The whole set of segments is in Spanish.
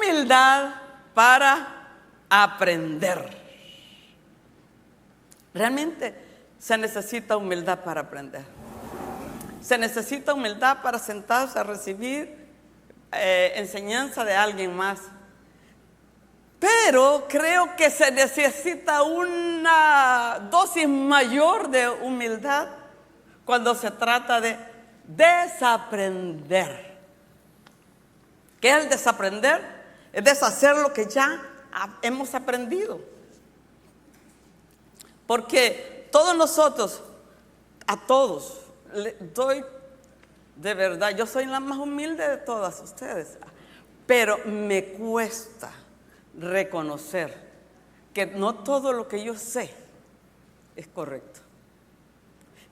humildad para aprender. Realmente se necesita humildad para aprender. Se necesita humildad para sentarse a recibir enseñanza de alguien más. Pero creo que se necesita una dosis mayor de humildad cuando se trata de desaprender. ¿Qué es el desaprender? Es deshacer lo que ya hemos aprendido. Porque todos nosotros, a todos, le doy de verdad, yo soy la más humilde de todas ustedes, pero me cuesta reconocer que no todo lo que yo sé es correcto.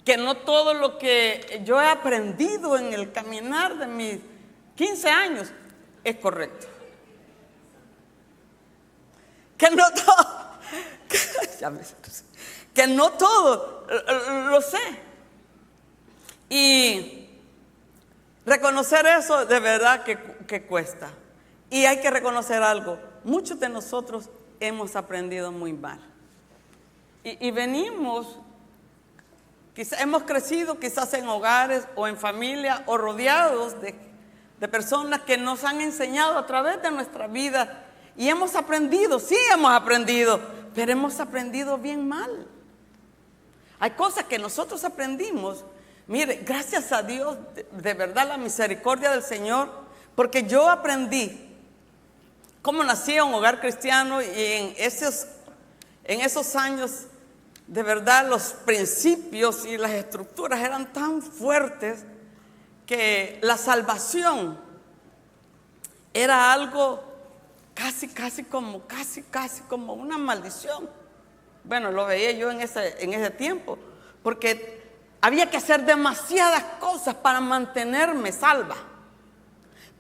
Que no todo lo que yo he aprendido en el caminar de mis 15 años es correcto. Que no todo, que no todo lo sé. Y reconocer eso de verdad que cuesta. Y hay que reconocer algo. Muchos de nosotros hemos aprendido muy mal. Y venimos, quizás hemos crecido quizás en hogares o en familia o rodeados de personas que nos han enseñado a través de nuestra vida. Y hemos aprendido, sí hemos aprendido, pero hemos aprendido bien mal. Hay cosas que nosotros aprendimos. Mire, gracias a Dios, de verdad la misericordia del Señor, porque yo aprendí cómo nací en un hogar cristiano y en esos años, de verdad los principios y las estructuras eran tan fuertes que la salvación era algo casi como una maldición. Bueno, lo veía yo en ese tiempo, porque había que hacer demasiadas cosas para mantenerme salva.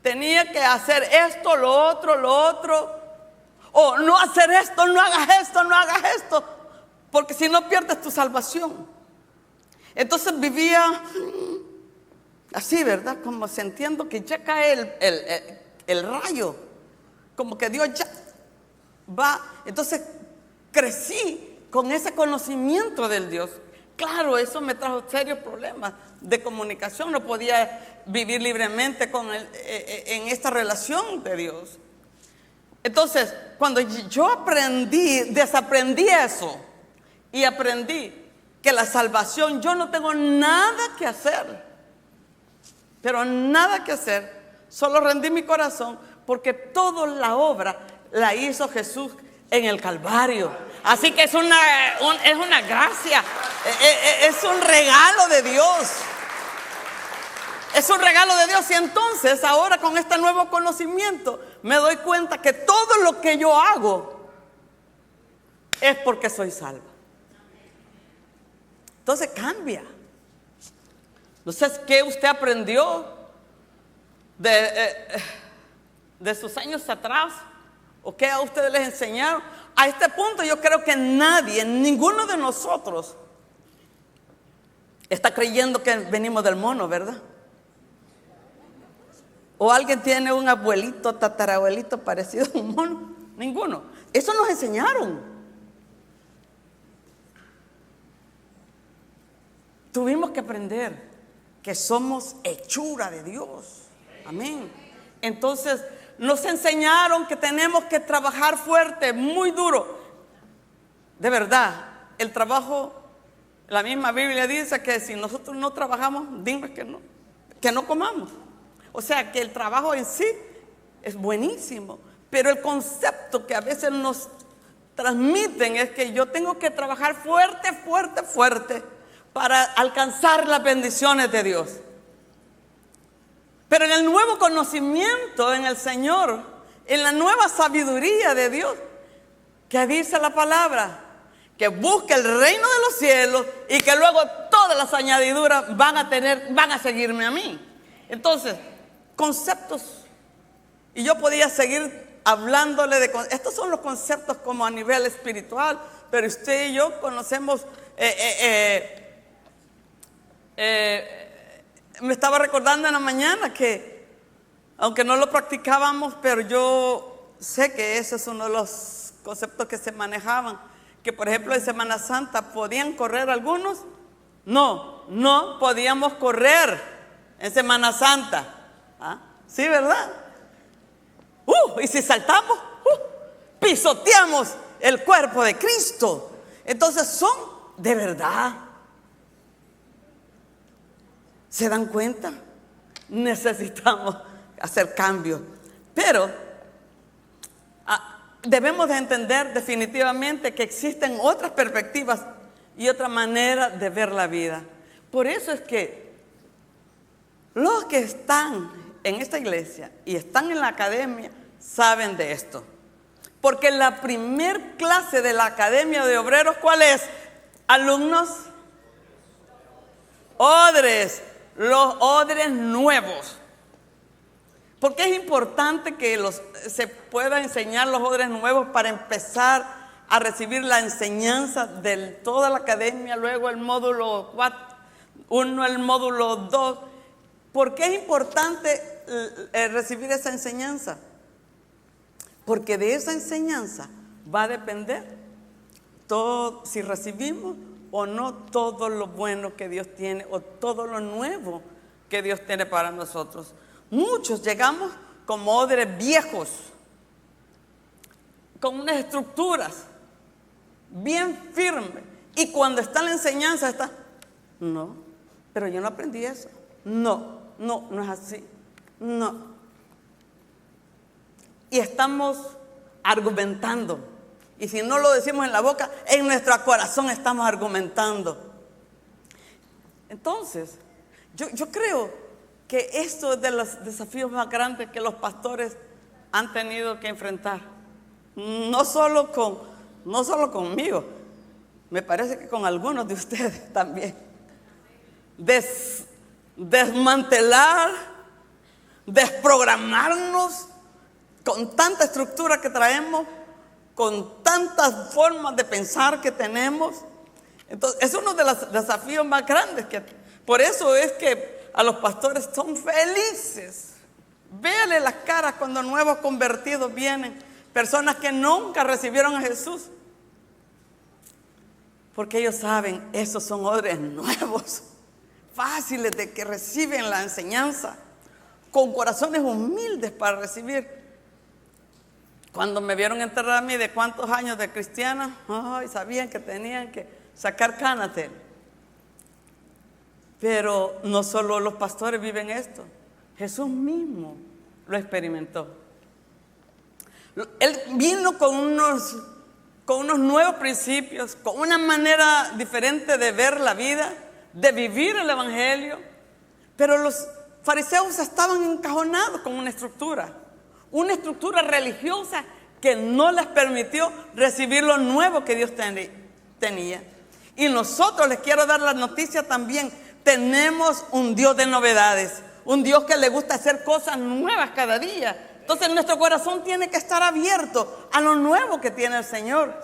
Tenía que hacer esto, lo otro, o no hacer esto, no hagas esto, porque si no pierdes tu salvación. Entonces vivía así, ¿verdad? Como sintiendo que ya cae el rayo, como que Dios ya va. Entonces crecí con ese conocimiento del Dios. Claro, eso me trajo serios problemas de comunicación. No podía vivir libremente en esta relación de Dios. Entonces, cuando yo desaprendí eso y aprendí que la salvación, yo no tengo nada que hacer, pero nada que hacer. Solo rendí mi corazón porque toda la obra la hizo Jesús en el Calvario. Así que es una gracia, es un regalo de Dios. Es un regalo de Dios. Y entonces ahora con este nuevo conocimiento me doy cuenta que todo lo que yo hago es porque soy salva. Entonces cambia. No sé qué usted aprendió de sus años atrás o qué a ustedes les enseñaron. A este punto yo creo que ninguno de nosotros está creyendo que venimos del mono, ¿verdad? ¿O alguien tiene un abuelito, tatarabuelito parecido a un mono? Ninguno. Eso nos enseñaron. Tuvimos que aprender que somos hechura de Dios. Amén. Entonces nos enseñaron que tenemos que trabajar fuerte, muy duro. De verdad, el trabajo, la misma Biblia dice que si nosotros no trabajamos, dime que no comamos. O sea que el trabajo en sí es buenísimo, pero el concepto que a veces nos transmiten es que yo tengo que trabajar fuerte para alcanzar las bendiciones de Dios. Pero en el nuevo conocimiento en el Señor, en la nueva sabiduría de Dios, que dice la palabra, que busque el reino de los cielos y que luego todas las añadiduras van a seguirme a mí. Entonces, conceptos, y yo podía seguir hablándole estos son los conceptos como a nivel espiritual, pero usted y yo conocemos, me estaba recordando en la mañana que, aunque no lo practicábamos, pero yo sé que ese es uno de los conceptos que se manejaban, que por ejemplo en Semana Santa podían correr algunos. No podíamos correr en Semana Santa. ¿Ah? Sí, ¿verdad? Y si saltamos, pisoteamos el cuerpo de Cristo. Entonces son de verdad. ¿Se dan cuenta? Necesitamos hacer cambios. Pero debemos de entender definitivamente que existen otras perspectivas y otra manera de ver la vida. Por eso es que los que están en esta iglesia y están en la academia saben de esto. Porque la primer clase de la Academia de Obreros, ¿cuál es? Alumnos, odres, los odres nuevos. Porque es importante que se pueda enseñar los odres nuevos para empezar a recibir la enseñanza de toda la academia, luego el módulo 1, el módulo 2. ¿Por qué es importante recibir esa enseñanza? Porque de esa enseñanza va a depender todo, si recibimos o no todo lo bueno que Dios tiene o todo lo nuevo que Dios tiene para nosotros. Muchos llegamos como odres viejos, con unas estructuras bien firmes, y cuando está la enseñanza está, no, pero yo no aprendí eso. No es así. No. Y estamos argumentando. Y si no lo decimos en la boca, en nuestro corazón estamos argumentando. Entonces, yo creo que esto es de los desafíos más grandes que los pastores han tenido que enfrentar. No solo conmigo, me parece que con algunos de ustedes también. Desmantelar, desprogramarnos con tanta estructura que traemos, con tantas formas de pensar que tenemos. Entonces, es uno de los desafíos más grandes. Por eso es que a los pastores son felices. Véanle las caras cuando nuevos convertidos vienen, personas que nunca recibieron a Jesús. Porque ellos saben, esos son odres nuevos, fáciles de que reciben la enseñanza, con corazones humildes para recibir. Cuando me vieron enterrar a mí de cuántos años de cristiana, sabían que tenían que sacar cánatel. Pero no solo los pastores viven esto, Jesús mismo lo experimentó. Él vino con unos nuevos principios, con una manera diferente de ver la vida, de vivir el evangelio. Pero los fariseos estaban encajonados con una estructura religiosa que no les permitió recibir lo nuevo que Dios tenía. Y nosotros, les quiero dar la noticia también, tenemos un Dios de novedades, un Dios que le gusta hacer cosas nuevas cada día. Entonces nuestro corazón tiene que estar abierto a lo nuevo que tiene el Señor.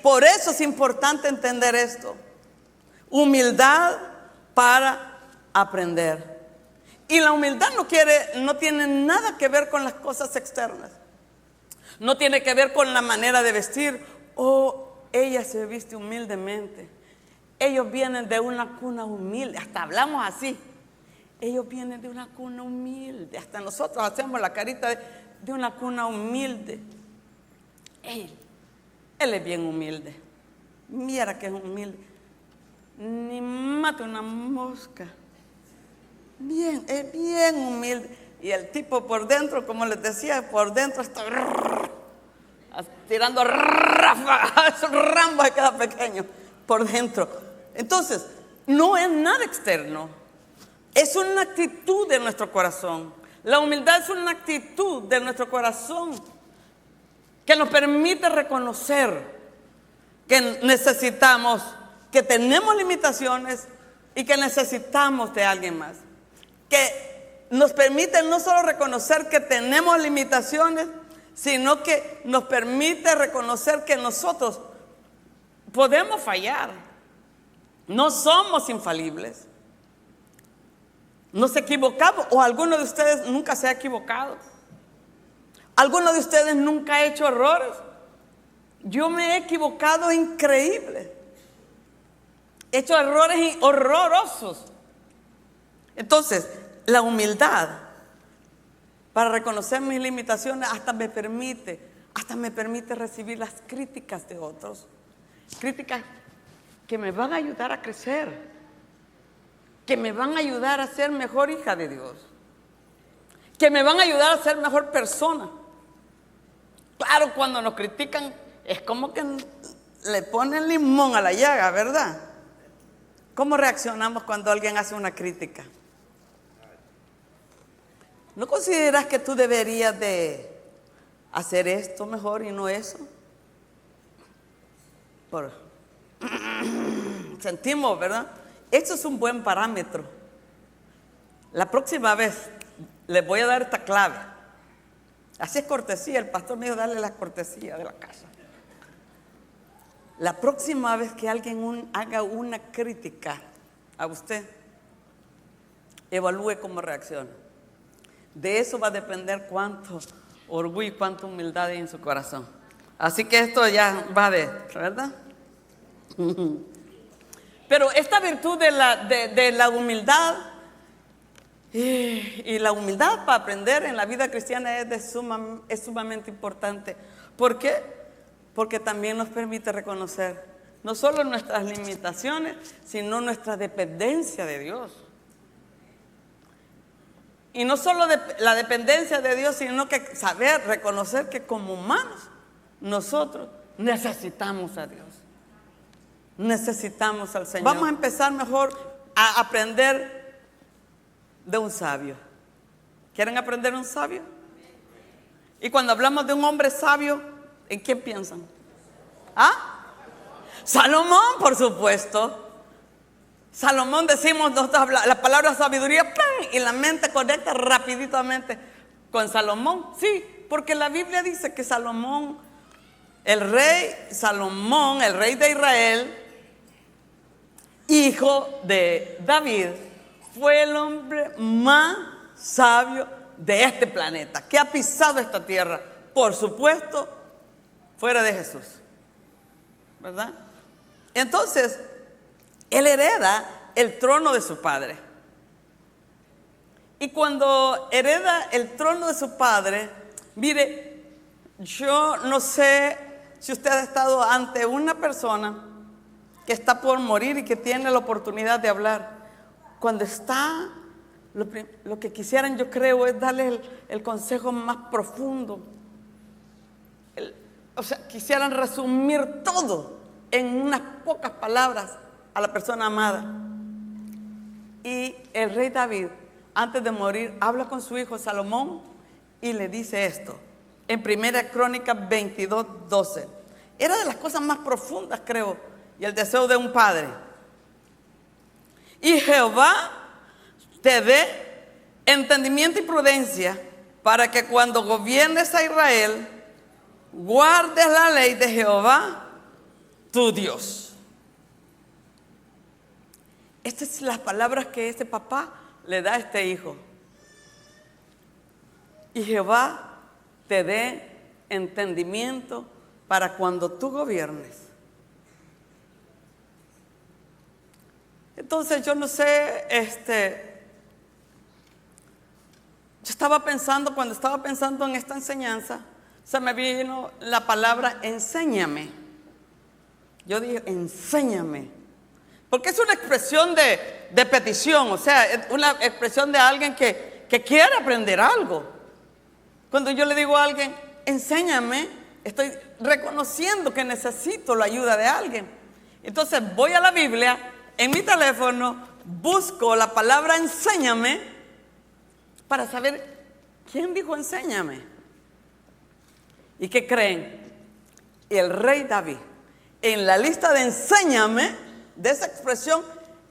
Por eso es importante entender esto. Humildad para aprender. Y la humildad no tiene nada que ver con las cosas externas. No tiene que ver con la manera de vestir. Ella se viste humildemente. Ellos vienen de una cuna humilde. Hasta hablamos así. Ellos vienen de una cuna humilde. Hasta nosotros hacemos la carita de una cuna humilde. Él es bien humilde. Mira que es humilde. Ni mata una mosca. Es bien humilde. Y el tipo por dentro, como les decía, por dentro está tirando ráfagas, Rambo de cada pequeño por dentro. Entonces, no es nada externo. Es una actitud de nuestro corazón. La humildad es una actitud de nuestro corazón que nos permite reconocer que necesitamos, que tenemos limitaciones y que necesitamos de alguien más. Que nos permite no solo reconocer que tenemos limitaciones, sino que nos permite reconocer que nosotros podemos fallar. No somos infalibles. Nos equivocamos, o alguno de ustedes nunca se ha equivocado. ¿Alguno de ustedes nunca ha hecho errores? Yo me he equivocado increíble. He hecho errores horrorosos. Entonces, la humildad para reconocer mis limitaciones hasta me permite recibir las críticas de otros. Críticas que me van a ayudar a crecer, que me van a ayudar a ser mejor hija de Dios, que me van a ayudar a ser mejor persona. Claro, cuando nos critican es como que le ponen limón a la llaga, ¿verdad? ¿Cómo reaccionamos cuando alguien hace una crítica? ¿No consideras que tú deberías de hacer esto mejor y no eso? Sentimos, ¿verdad? Esto es un buen parámetro. La próxima vez les voy a dar esta clave. Así es cortesía. El pastor me dijo darle la cortesía de la casa. La próxima vez que alguien haga una crítica a usted, evalúe cómo reacciona. De eso va a depender cuánto orgullo y cuánta humildad hay en su corazón. Así que esto ya va ¿verdad? Pero esta virtud de la humildad y la humildad para aprender en la vida cristiana es sumamente importante. ¿Por qué? Porque también nos permite reconocer no solo nuestras limitaciones, sino nuestra dependencia de Dios. Y no solo la dependencia de Dios, sino que saber reconocer que como humanos nosotros necesitamos a Dios. Necesitamos al Señor. Vamos a empezar mejor a aprender de un sabio. ¿Quieren aprender de un sabio? Y cuando hablamos de un hombre sabio, ¿en quién piensan? ¿Ah? Salomón, por supuesto. Salomón, decimos la palabra sabiduría, ¡pam! Y la mente conecta rapiditamente con Salomón. Sí, porque la Biblia dice que Salomón, el rey de Israel, hijo de David, fue el hombre más sabio de este planeta, que ha pisado esta tierra, por supuesto, fuera de Jesús, ¿verdad? Entonces, él hereda el trono de su padre. Y cuando hereda el trono de su padre, mire, yo no sé si usted ha estado ante una persona que está por morir y que tiene la oportunidad de hablar. Cuando está, lo que quisieran, yo creo, es darle el consejo más profundo. Quisieran resumir todo en unas pocas palabras a la persona amada. Y el rey David, antes de morir, habla con su hijo Salomón y le dice esto en 1 Crónicas 22:12. Era de las cosas más profundas, creo, y el deseo de un padre. Y Jehová te dé entendimiento y prudencia para que cuando gobiernes a Israel guardes la ley de Jehová tu Dios. Estas son las palabras que este papá le da a este hijo. Y Jehová te dé entendimiento para cuando tú gobiernes. Entonces yo no sé, yo estaba pensando, cuando estaba pensando en esta enseñanza, se me vino la palabra enséñame. Yo dije, enséñame. Porque es una expresión de petición, o sea, es una expresión de alguien que quiere aprender algo. Cuando yo le digo a alguien, enséñame, estoy reconociendo que necesito la ayuda de alguien. Entonces voy a la Biblia, en mi teléfono, busco la palabra enséñame para saber quién dijo enséñame. ¿Y qué creen? El rey David, en la lista de enséñame, de esa expresión,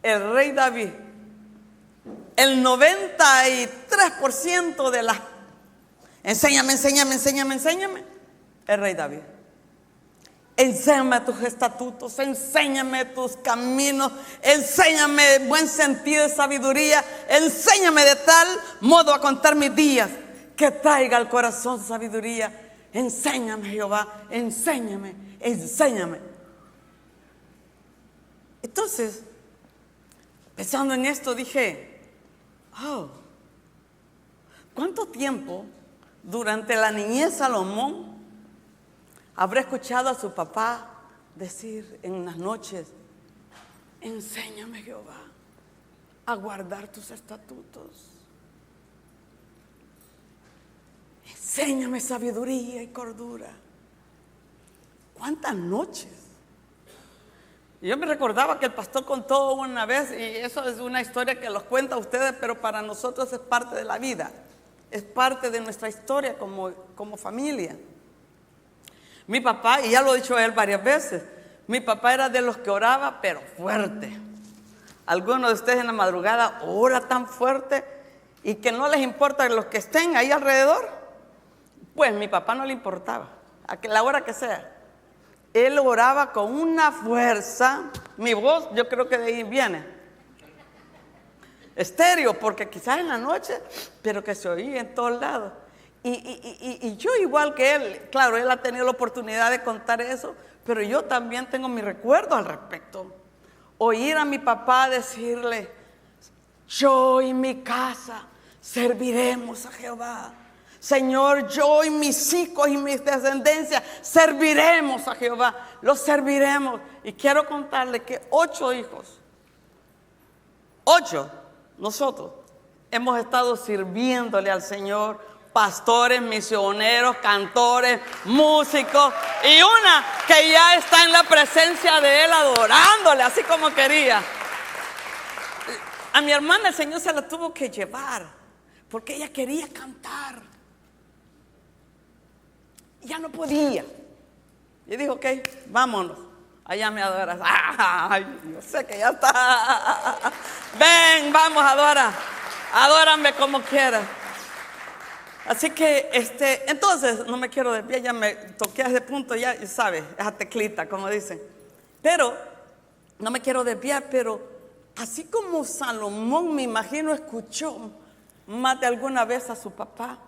el rey David, el 93% de las enséñame, el rey David. Enséñame tus estatutos, enséñame tus caminos, enséñame buen sentido de sabiduría, enséñame de tal modo a contar mis días que traiga al corazón sabiduría. Enséñame, Jehová, enséñame, enséñame. Entonces, pensando en esto, dije, ¿cuánto tiempo durante la niñez Salomón habrá escuchado a su papá decir en las noches: enséñame, Jehová, a guardar tus estatutos? Enséñame sabiduría y cordura. ¿Cuántas noches? Y yo me recordaba que el pastor contó una vez, y eso es una historia que los cuenta a ustedes, pero para nosotros es parte de la vida, es parte de nuestra historia como familia. Mi papá, y ya lo he dicho a él varias veces, mi papá era de los que oraba, pero fuerte. Algunos de ustedes en la madrugada ora tan fuerte y que no les importa los que estén ahí alrededor. Pues mi papá no le importaba, a la hora que sea. Él oraba con una fuerza. Mi voz, yo creo que de ahí viene. Estéreo, porque quizás en la noche, pero que se oía en todos lados. Y yo igual que él, claro, él ha tenido la oportunidad de contar eso, pero yo también tengo mi recuerdo al respecto. Oír a mi papá decirle: yo y mi casa serviremos a Jehová. Señor, yo y mis hijos y mis descendencias serviremos a Jehová. Los serviremos. Y quiero contarle que 8 hijos, 8, nosotros hemos estado sirviéndole al Señor. Pastores, misioneros, cantores, músicos, y una que ya está en la presencia de Él adorándole, así como quería. A mi hermana el Señor se la tuvo que llevar, porque ella quería cantar. Ya no podía. Y dijo: ok, vámonos. Allá me adoras. Ay, yo sé que ya está. Ven, vamos, adora. Adórame como quieras. Así que, entonces, no me quiero desviar, ya me toqué a ese punto, ya sabes, esa teclita, como dicen. Pero, no me quiero desviar, pero así como Salomón, me imagino, escuchó más de alguna vez a su papá,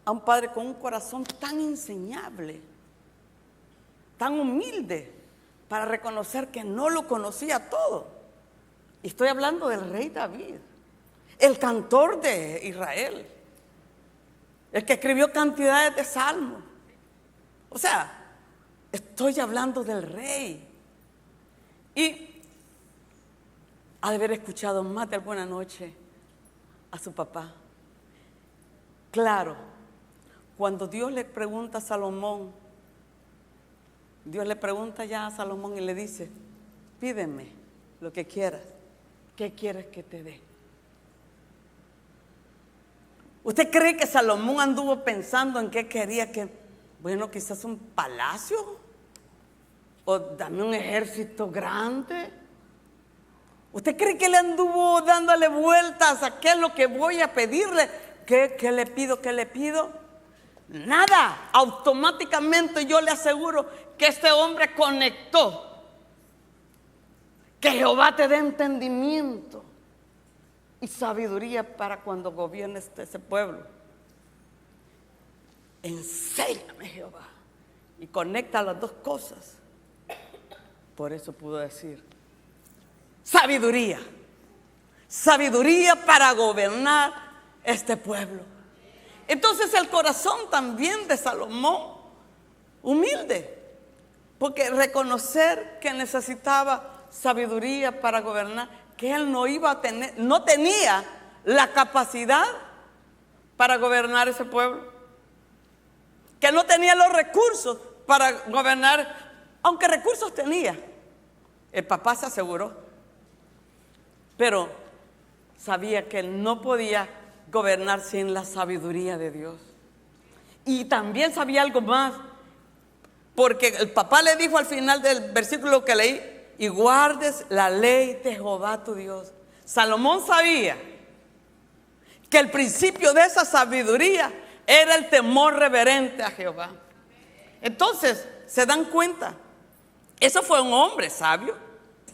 a un padre con un corazón tan enseñable, tan humilde, para reconocer que no lo conocía todo. Y estoy hablando del rey David, el cantor de Israel, el que escribió cantidades de salmos. O sea, estoy hablando del rey. Y ha de haber escuchado más de alguna noche a su papá. Claro, cuando Dios le pregunta a Salomón, Dios le pregunta ya a Salomón y le dice: pídeme lo que quieras. ¿Qué quieres que te dé? ¿Usted cree que Salomón anduvo pensando en qué quería? Bueno, quizás un palacio, o dame un ejército grande. ¿Usted cree que le anduvo dándole vueltas a qué es lo que voy a pedirle? ¿Qué le pido? ¿Qué le pido? Nada. Automáticamente yo le aseguro que este hombre conectó. Que Jehová te dé entendimiento y sabiduría para cuando gobiernes ese pueblo. Enséñame, Jehová. Y conecta las dos cosas. Por eso pudo decir: sabiduría. Sabiduría para gobernar este pueblo. Entonces el corazón también de Salomón, humilde, porque reconocer que necesitaba sabiduría para gobernar, que él no iba a tener, no tenía la capacidad para gobernar ese pueblo, que no tenía los recursos para gobernar, aunque recursos tenía. El papá se aseguró, pero sabía que él no podía gobernar sin la sabiduría de Dios. Y también sabía algo más, porque el papá le dijo al final del versículo que leí: y guardes la ley de Jehová tu Dios. Salomón sabía que el principio de esa sabiduría era el temor reverente a Jehová. Entonces, ¿se dan cuenta? Eso fue un hombre sabio.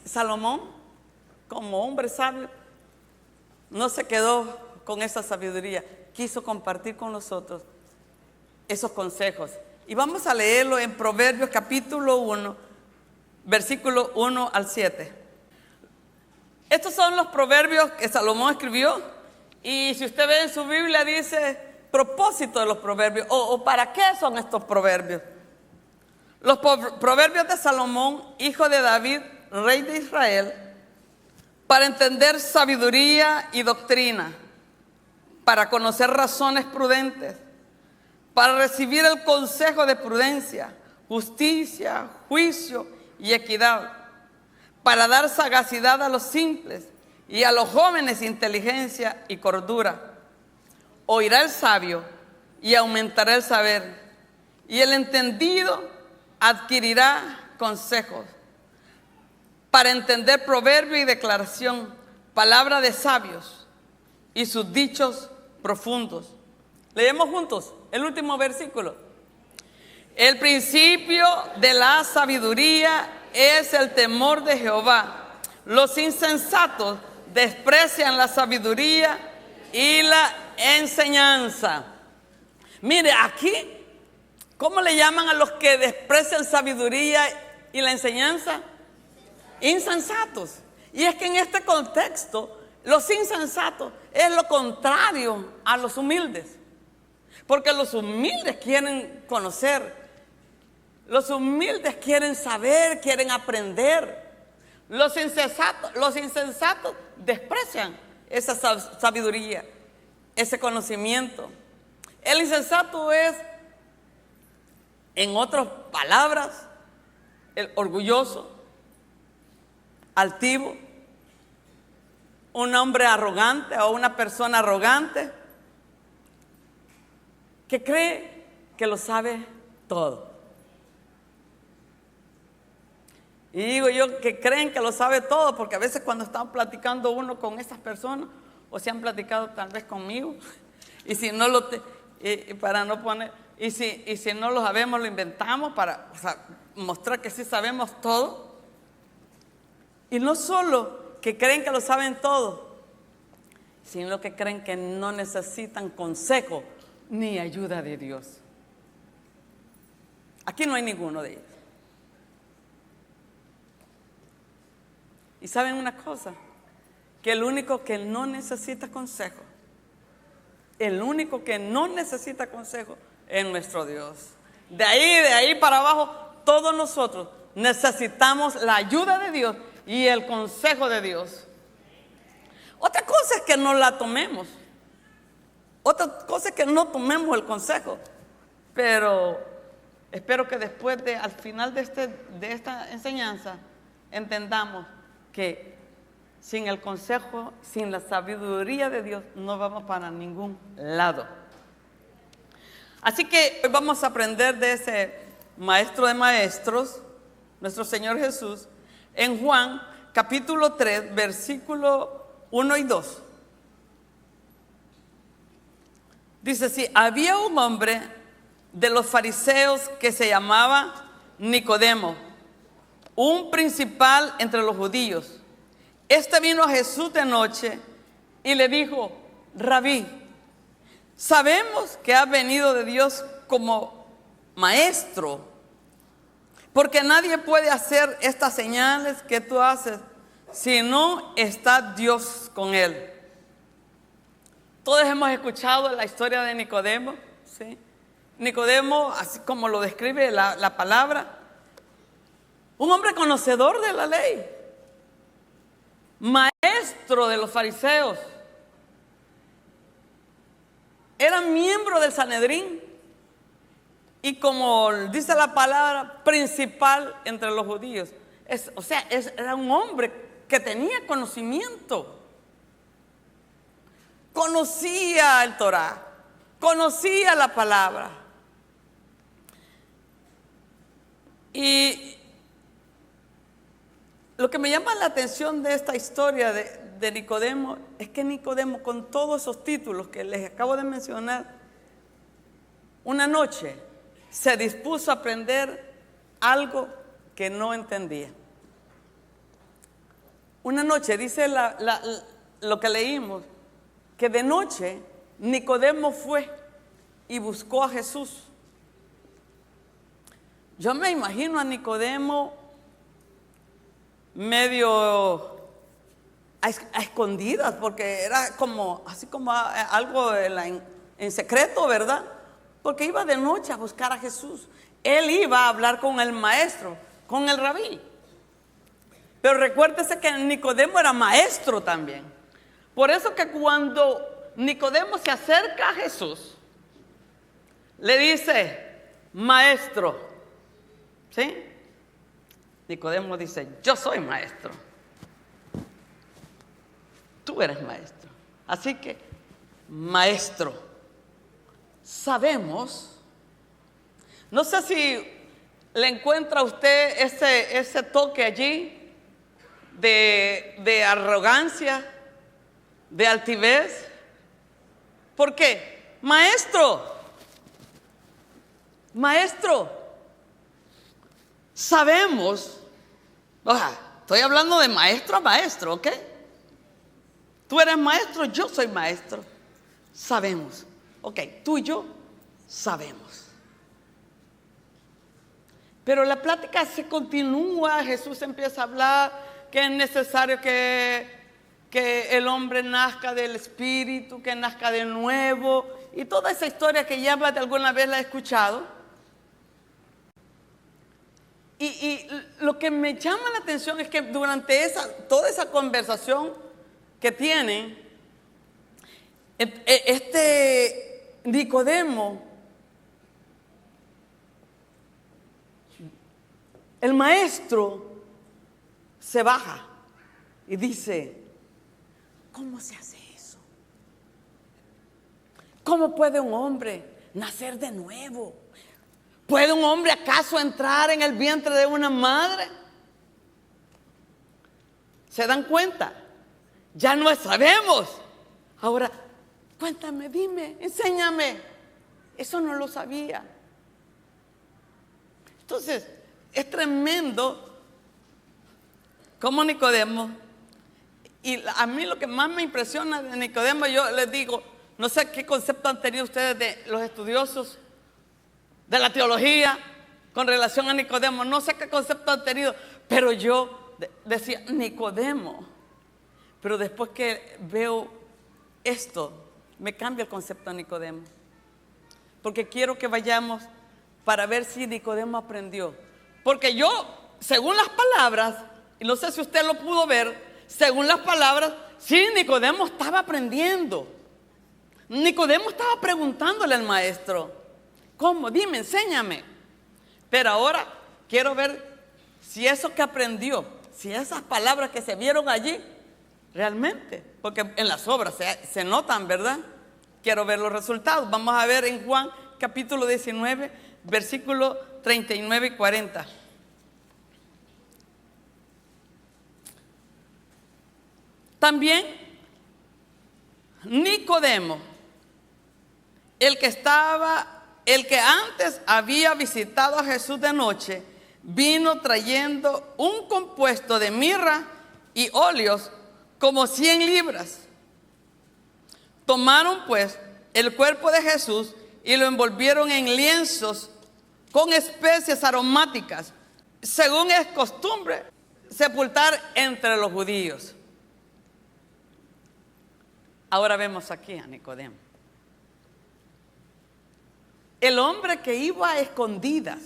Salomón, como hombre sabio, no se quedó con esa sabiduría. quiso compartir con nosotros esos consejos. Y vamos a leerlo en Proverbios capítulo 1, versículo 1 al 7. Estos son los proverbios que Salomón escribió. Y si usted ve en su Biblia dice propósito de los proverbios o para qué son estos proverbios. Los proverbios de Salomón, hijo de David, rey de Israel, para entender sabiduría y doctrina, para conocer razones prudentes, para recibir el consejo de prudencia, justicia, juicio y equidad, para dar sagacidad a los simples y a los jóvenes inteligencia y cordura. Oirá el sabio y aumentará el saber, y el entendido adquirirá consejos. Para entender proverbio y declaración, palabra de sabios y sus dichos profundos. Leemos juntos el último versículo. El principio de la sabiduría es el temor de Jehová. Los insensatos desprecian la sabiduría y la enseñanza. Mire, aquí, ¿cómo le llaman a los que desprecian sabiduría y la enseñanza? Insensatos. Y es que en este contexto, los insensatos es lo contrario a los humildes. Porque los humildes quieren conocer. Los humildes quieren saber, quieren aprender. Los insensatos desprecian esa sabiduría, ese conocimiento. El insensato es, en otras palabras, el orgulloso, altivo, un hombre arrogante o una persona arrogante que cree que lo sabe todo. Y digo yo que creen que lo sabe todo, porque a veces cuando estamos platicando uno con esas personas, o se han platicado tal vez conmigo, y si no para no poner, y si no lo sabemos, lo inventamos para mostrar que sí sabemos todo. Y no solo que creen que lo saben todo, sino que creen que no necesitan consejo ni ayuda de Dios. Aquí no hay ninguno de ellos. Y saben una cosa, que el único que no necesita consejo, el único que no necesita consejo es nuestro Dios. De ahí para abajo, todos nosotros necesitamos la ayuda de Dios y el consejo de Dios. Otra cosa es que no la tomemos. Otra cosa es que no tomemos el consejo. Pero espero que después al final de esta enseñanza entendamos que sin el consejo, sin la sabiduría de Dios, no vamos para ningún lado. Así que hoy vamos a aprender de ese maestro de maestros, nuestro Señor Jesús, en Juan capítulo 3, versículo 1 y 2. Dice así: había un hombre de los fariseos que se llamaba Nicodemo, un principal entre los judíos. Este vino a Jesús de noche y le dijo: Rabí, sabemos que has venido de Dios como maestro, porque nadie puede hacer estas señales que tú haces si no está Dios con él. Todos hemos escuchado la historia de Nicodemo, ¿sí? Nicodemo, así como lo describe la palabra, un hombre conocedor de la ley, maestro de los fariseos, era miembro del Sanedrín y, como dice la palabra, principal entre los judíos. Era un hombre que tenía conocimiento, conocía el Torá, conocía la palabra. Y lo que me llama la atención de esta historia de Nicodemo es que Nicodemo, con todos esos títulos que les acabo de mencionar, una noche se dispuso a aprender algo que no entendía. Una noche, dice lo que leímos, que de noche Nicodemo fue y buscó a Jesús. Yo me imagino a Nicodemo medio a escondidas, porque era como, así como algo en secreto, ¿verdad? Porque iba de noche a buscar a Jesús. Él iba a hablar con el maestro, con el rabí. Pero recuérdese que Nicodemo era maestro también. Por eso que cuando Nicodemo se acerca a Jesús, le dice, maestro, ¿sí? Nicodemo dice, yo soy maestro. Tú eres maestro. Así que, maestro, sabemos, no sé si le encuentra a usted ese toque allí de arrogancia, de altivez. ¿Por qué? Maestro, sabemos, estoy hablando de maestro a maestro, ¿ok? Tú eres maestro, yo soy maestro. Sabemos. Ok, tú y yo sabemos. Pero la plática se continúa. Jesús empieza a hablar que es necesario que el hombre nazca del Espíritu, que nazca de nuevo. Y toda esa historia que ya de alguna vez la he escuchado. Y lo que me llama la atención es que durante toda esa conversación que tienen, este Nicodemo, el maestro, se baja y dice, ¿cómo se hace eso? ¿Cómo puede un hombre nacer de nuevo? ¿Puede un hombre acaso entrar en el vientre de una madre? ¿Se dan cuenta? Ya no sabemos. Ahora, cuéntame, dime, enséñame. Eso no lo sabía. Entonces, es tremendo como Nicodemo. Y a mí lo que más me impresiona de Nicodemo, yo les digo, no sé qué concepto han tenido ustedes de los estudiosos de la teología con relación a Nicodemo. No sé qué concepto han tenido, pero yo decía, Nicodemo. Pero después que veo esto, me cambia el concepto de Nicodemo. Porque quiero que vayamos para ver si Nicodemo aprendió. Porque yo, según las palabras, y no sé si usted lo pudo ver, según las palabras, sí, Nicodemo estaba aprendiendo. Nicodemo estaba preguntándole al maestro, ¿cómo? Dime, enséñame. Pero ahora quiero ver si eso que aprendió, si esas palabras que se vieron allí, realmente, porque en las obras se notan, ¿verdad? Quiero ver los resultados. Vamos a ver en Juan capítulo 19, versículos 39 y 40. También Nicodemo, el que antes había visitado a Jesús de noche, vino trayendo un compuesto de mirra y óleos como 100 libras. Tomaron pues el cuerpo de Jesús y lo envolvieron en lienzos con especias aromáticas, según es costumbre sepultar entre los judíos. Ahora vemos aquí a Nicodemo, el hombre que iba a escondidas,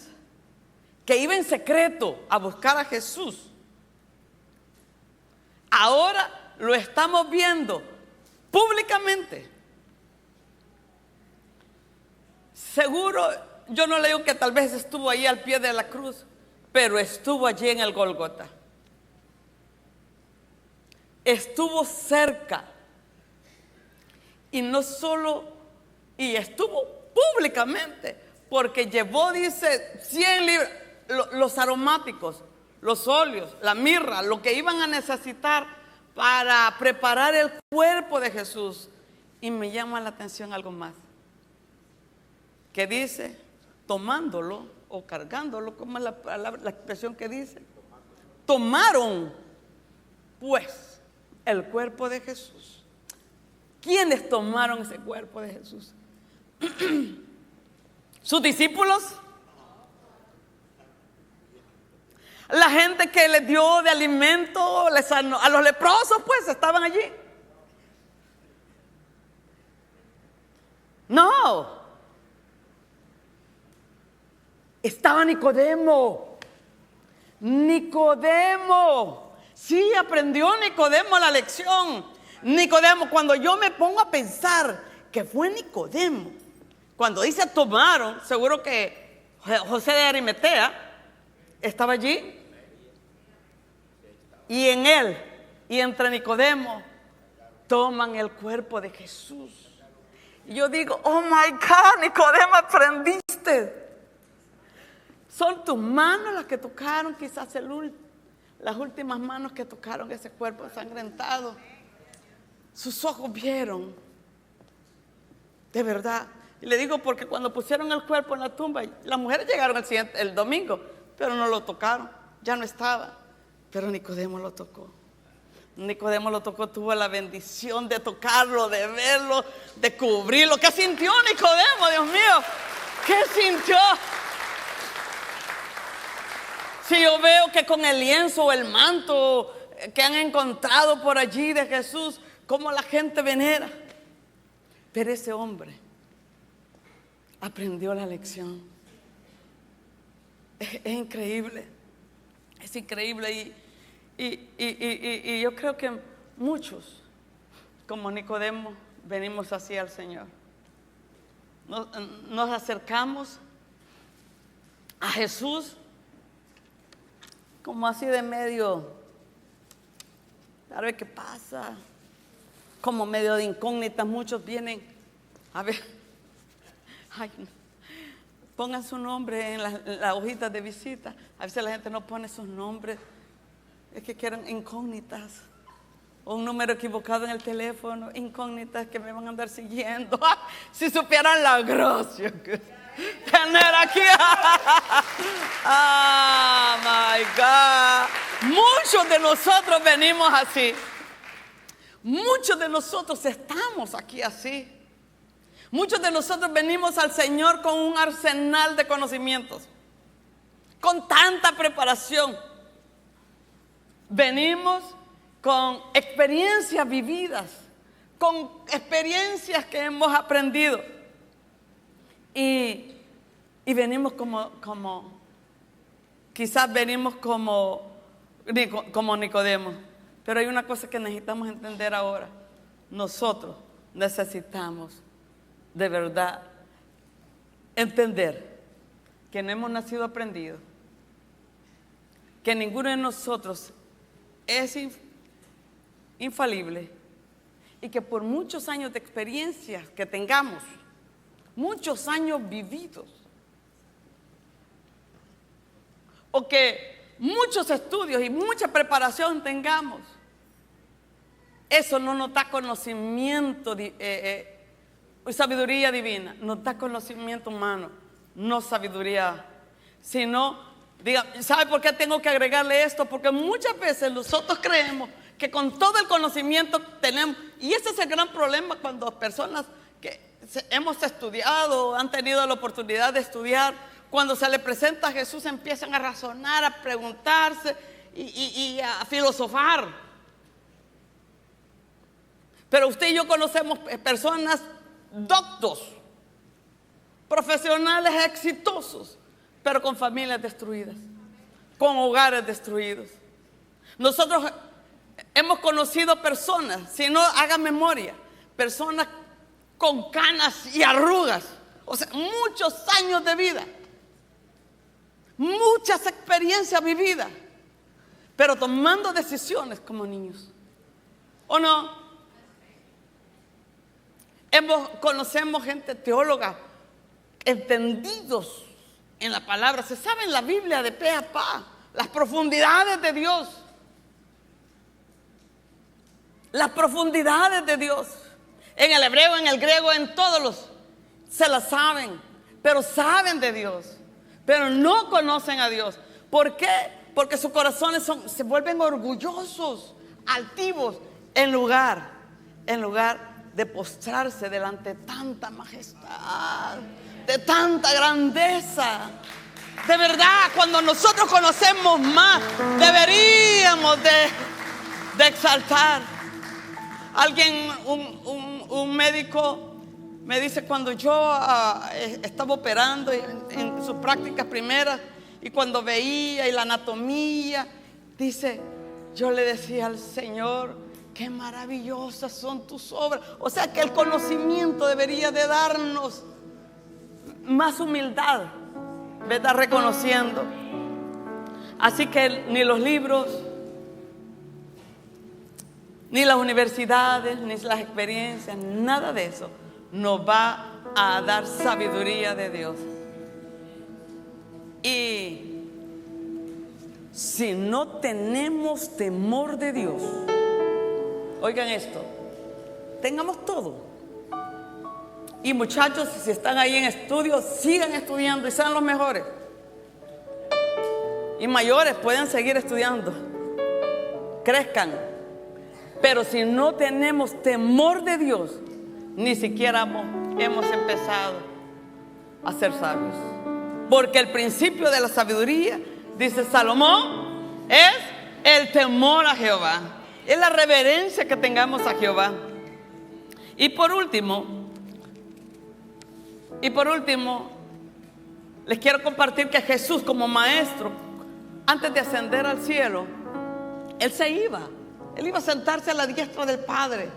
que iba en secreto a buscar a Jesús. Ahora lo estamos viendo públicamente. Seguro, yo no le digo que tal vez estuvo ahí al pie de la cruz, pero estuvo allí en el Gólgota. Estuvo cerca. Y no solo, y estuvo públicamente, porque llevó, dice, 100 libras, los aromáticos, los óleos, la mirra, lo que iban a necesitar para preparar el cuerpo de Jesús. Y me llama la atención algo más, que dice, tomándolo o cargándolo, ¿cómo es la expresión que dice? Tomaron, pues, el cuerpo de Jesús. ¿Quiénes tomaron ese cuerpo de Jesús? ¿Sus discípulos? La gente que les dio de alimento, les sanó. A los leprosos, pues, estaban allí. No. Estaba Nicodemo. Nicodemo. Sí, aprendió Nicodemo la lección. Nicodemo, cuando yo me pongo a pensar que fue Nicodemo, cuando dice tomaron, seguro que José de Arimatea estaba allí. Y en él y entre Nicodemo toman el cuerpo de Jesús. Y yo digo, oh my God, Nicodemo, aprendiste. Son tus manos las que tocaron, quizás las últimas manos que tocaron ese cuerpo ensangrentado. Sus ojos vieron. De verdad. Y le digo porque cuando pusieron el cuerpo en la tumba, las mujeres llegaron el domingo, pero no lo tocaron, ya no estaba. Pero Nicodemo lo tocó. Nicodemo lo tocó, tuvo la bendición de tocarlo, de verlo, de cubrirlo. ¿Qué sintió Nicodemo, Dios mío? ¿Qué sintió? Si yo veo que con el lienzo o el manto que han encontrado por allí de Jesús, cómo la gente venera. Pero ese hombre aprendió la lección. Es increíble. Es increíble. Y yo creo que muchos, como Nicodemo, venimos así al Señor. Nos acercamos a Jesús como así de medio, a ver qué pasa, como medio de incógnitas. Muchos vienen a ver, ay, no. Pongan su nombre en las hojitas de visita. A veces la gente no pone sus nombres, es que quieren incógnitas, o un número equivocado en el teléfono, incógnitas que me van a andar siguiendo. Si supieran la gracia que tener aquí. Oh my God. Muchos de nosotros venimos así. Muchos de nosotros estamos aquí así. Muchos de nosotros venimos al Señor con un arsenal de conocimientos, con tanta preparación. Venimos con experiencias vividas, con experiencias que hemos aprendido. Y venimos quizás venimos como Nicodemo. Pero hay una cosa que necesitamos entender ahora. Nosotros necesitamos de verdad entender que no hemos nacido aprendidos, que ninguno de nosotros es infalible, y que por muchos años de experiencias que tengamos, muchos años vividos, o que muchos estudios y mucha preparación tengamos, eso no nos da conocimiento, sabiduría divina, nos da conocimiento humano, no sabiduría, sino, diga, ¿sabe por qué tengo que agregarle esto? Porque muchas veces nosotros creemos que con todo el conocimiento tenemos, y ese es el gran problema cuando personas que hemos estudiado, han tenido la oportunidad de estudiar, cuando se le presenta a Jesús empiezan a razonar, a preguntarse y a filosofar. Pero usted y yo conocemos personas doctos, profesionales exitosos, pero con familias destruidas, con hogares destruidos. Nosotros hemos conocido personas, si no haga memoria, personas con canas y arrugas, o sea, muchos años de vida, muchas experiencias vividas, pero tomando decisiones como niños, ¿o no? Conocemos gente teóloga, entendidos en la palabra, se sabe en la Biblia de pe a pa, las profundidades de Dios. Las profundidades de Dios. En el hebreo, en el griego, en todos los, se las saben, pero saben de Dios, pero no conocen a Dios. ¿Por qué? Porque sus corazones se vuelven orgullosos, altivos, en lugar de postrarse delante de tanta majestad, de tanta grandeza. De verdad, cuando nosotros conocemos más, deberíamos de exaltar. Alguien, un médico me dice, cuando yo estaba operando en sus prácticas primeras, y cuando veía y la anatomía, dice, yo le decía al Señor, qué maravillosas son tus obras. O sea que el conocimiento debería de darnos más humildad, ¿verdad? Reconociendo. Así que ni los libros, ni las universidades, ni las experiencias, nada de eso nos va a dar sabiduría de Dios. Y si no tenemos temor de Dios, oigan esto, tengamos todo. Y muchachos, si están ahí en estudio, sigan estudiando y sean los mejores. Y mayores pueden seguir estudiando, crezcan. Pero si no tenemos temor de Dios, ni siquiera hemos empezado a ser sabios. Porque el principio de la sabiduría, dice Salomón, es el temor a Jehová. Es la reverencia que tengamos a Jehová. Y por último, les quiero compartir que Jesús como maestro, antes de ascender al cielo, Él iba a sentarse a la diestra del Padre.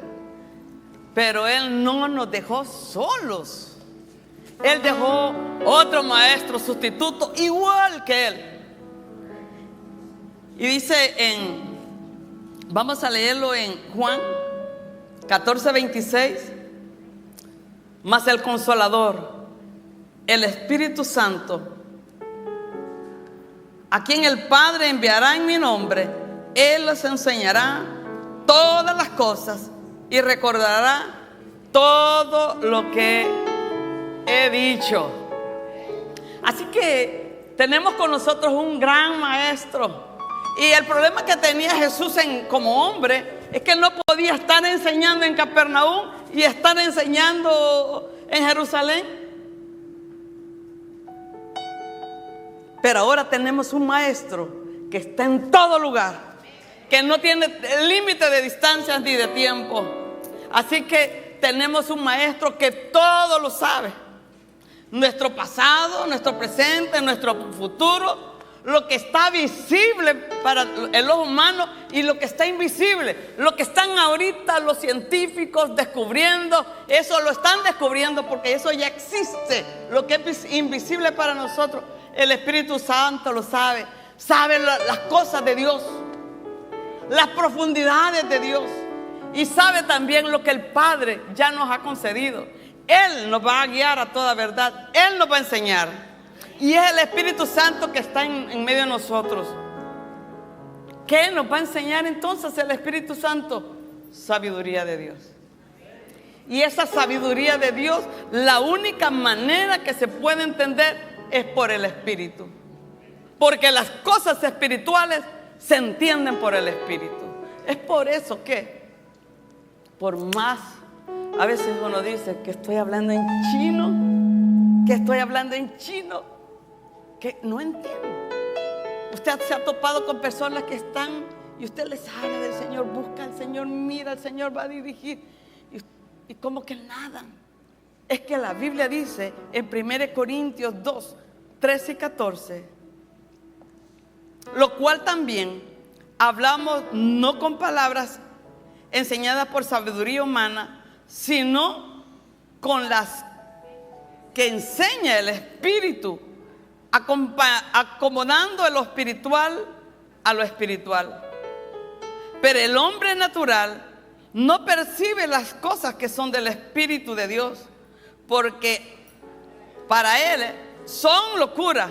Pero Él no nos dejó solos. Él dejó otro maestro sustituto igual que Él. Y dice vamos a leerlo en Juan 14:26. Mas el Consolador, el Espíritu Santo, a quien el Padre enviará en mi nombre, Él les enseñará todas las cosas y recordará todo lo que he dicho. Así que tenemos con nosotros un gran maestro. Y el problema que tenía Jesús como hombre es que no podía estar enseñando en Capernaum y estar enseñando en Jerusalén. Pero ahora tenemos un maestro que está en todo lugar, que no tiene límite de distancias ni de tiempo. Así que tenemos un maestro que todo lo sabe. Nuestro pasado, nuestro presente, nuestro futuro, lo que está visible para el ojo humano y lo que está invisible. Lo que están ahorita los científicos descubriendo, eso lo están descubriendo porque eso ya existe. Lo que es invisible para nosotros, el Espíritu Santo lo sabe. Sabe las cosas de Dios, las profundidades de Dios, y sabe también lo que el Padre ya nos ha concedido. Él nos va a guiar a toda verdad. Él nos va a enseñar. Y es el Espíritu Santo que está en medio de nosotros. ¿Qué nos va a enseñar entonces el Espíritu Santo? Sabiduría de Dios. Y esa sabiduría de Dios, la única manera que se puede entender es por el Espíritu. Porque las cosas espirituales se entienden por el Espíritu. Es por eso que, por más, a veces uno dice que estoy hablando en chino, que no entiendo. Usted se ha topado con personas que están y usted les habla del Señor, busca al Señor, mira, el Señor va a dirigir, y como que nada. Es que la Biblia dice en 1 Corintios 2, 13 y 14, lo cual también hablamos no con palabras enseñadas por sabiduría humana, sino con las que enseña el Espíritu, acomodando lo espiritual a lo espiritual. Pero el hombre natural no percibe las cosas que son del Espíritu de Dios, porque para él son locura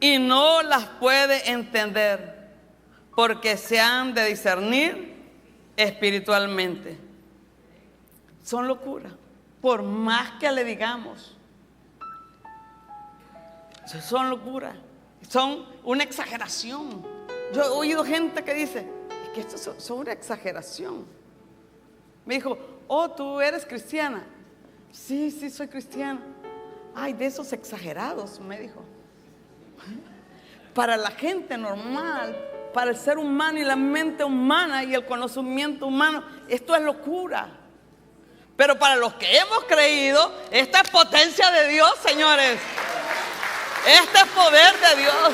y no las puede entender, porque se han de discernir espiritualmente. Son locura, por más que le digamos. Son locura, son una exageración. Yo he oído gente que dice, es que esto es una exageración. Me dijo, oh, ¿tú eres cristiana? Sí, sí, soy cristiana. Ay, de esos exagerados, me dijo. Para la gente normal, para el ser humano y la mente humana y el conocimiento humano, esto es locura. Pero para los que hemos creído, esta es potencia de Dios, señores. Este es poder de Dios.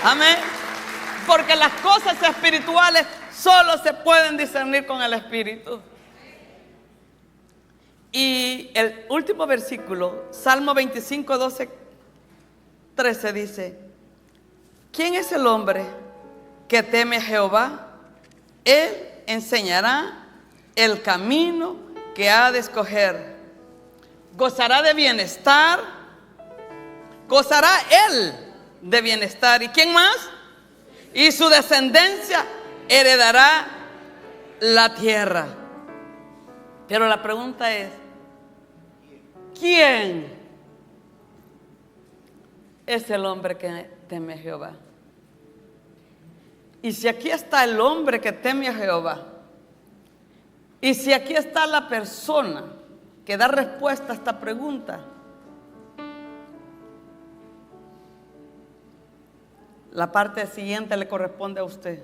Amén. Porque las cosas espirituales solo se pueden discernir con el Espíritu. Y el último versículo, Salmo 25, 12, 13 dice: ¿quién es el hombre que teme a Jehová? Él enseñará el camino que ha de escoger. Gozará de bienestar. Gozará él de bienestar. ¿Y quién más? Y su descendencia heredará la tierra. Pero la pregunta es, ¿quién es el hombre que teme a Jehová? Y si aquí está el hombre que teme a Jehová, y si aquí está la persona que da respuesta a esta pregunta, la parte siguiente le corresponde a usted.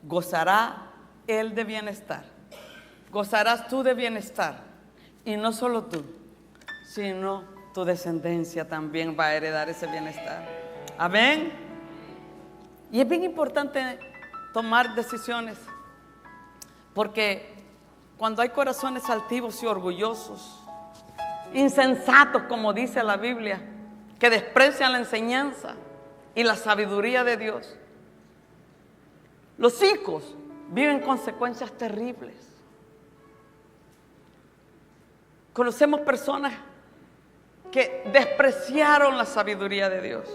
Gozará él de bienestar. Gozarás tú de bienestar. Y no solo tú, sino tu descendencia también va a heredar ese bienestar. Amén. Y es bien importante tomar decisiones, porque cuando hay corazones altivos y orgullosos, insensatos, como dice la Biblia, que desprecian la enseñanza y la sabiduría de Dios, los hijos viven consecuencias terribles. Conocemos personas que despreciaron la sabiduría de Dios,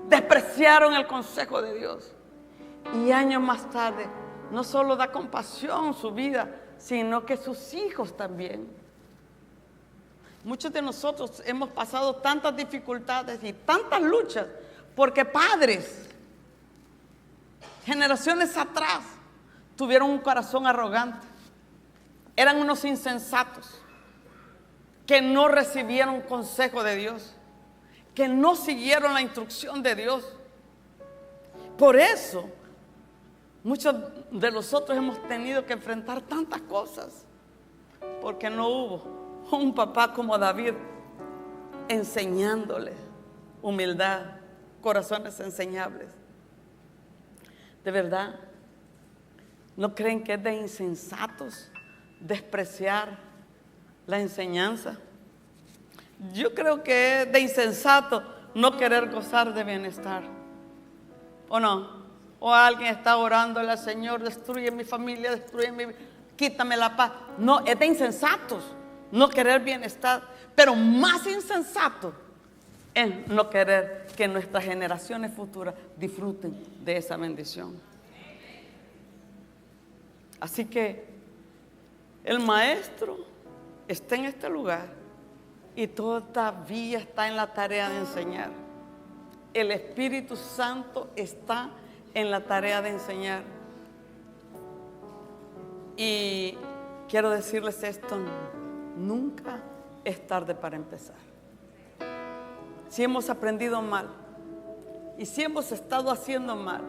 despreciaron el consejo de Dios, y años más tarde no solo da compasión su vida, sino que sus hijos también. Muchos de nosotros hemos pasado tantas dificultades y tantas luchas porque padres, generaciones atrás, tuvieron un corazón arrogante. Eran unos insensatos que no recibieron consejo de Dios, que no siguieron la instrucción de Dios. Por eso muchos de nosotros hemos tenido que enfrentar tantas cosas, porque no hubo un papá como David enseñándole humildad, corazones enseñables. ¿De verdad no creen que es de insensatos despreciar la enseñanza? Yo creo que es de insensato no querer gozar de bienestar. ¿O no? O alguien está orándole al Señor: destruye mi familia, destruye mi, quítame la paz. No, es de insensatos no querer bienestar. Pero más insensato es no querer que nuestras generaciones futuras disfruten de esa bendición. Así que el maestro está en este lugar y todavía está en la tarea de enseñar. El Espíritu Santo está en la tarea de enseñar. Y quiero decirles esto: nunca es tarde para empezar. Si hemos aprendido mal, y si hemos estado haciendo mal,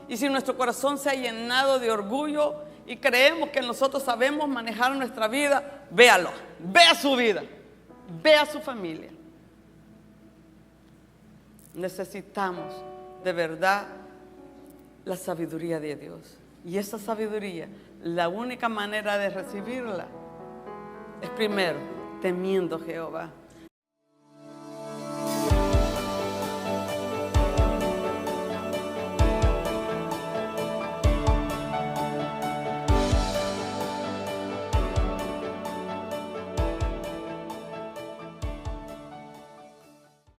y si nuestro corazón se ha llenado de orgullo y creemos que nosotros sabemos manejar nuestra vida, véalo, vea su vida, vea su familia. Necesitamos de verdad la sabiduría de Dios. Y esa sabiduría, la única manera de recibirla es primero temiendo a Jehová.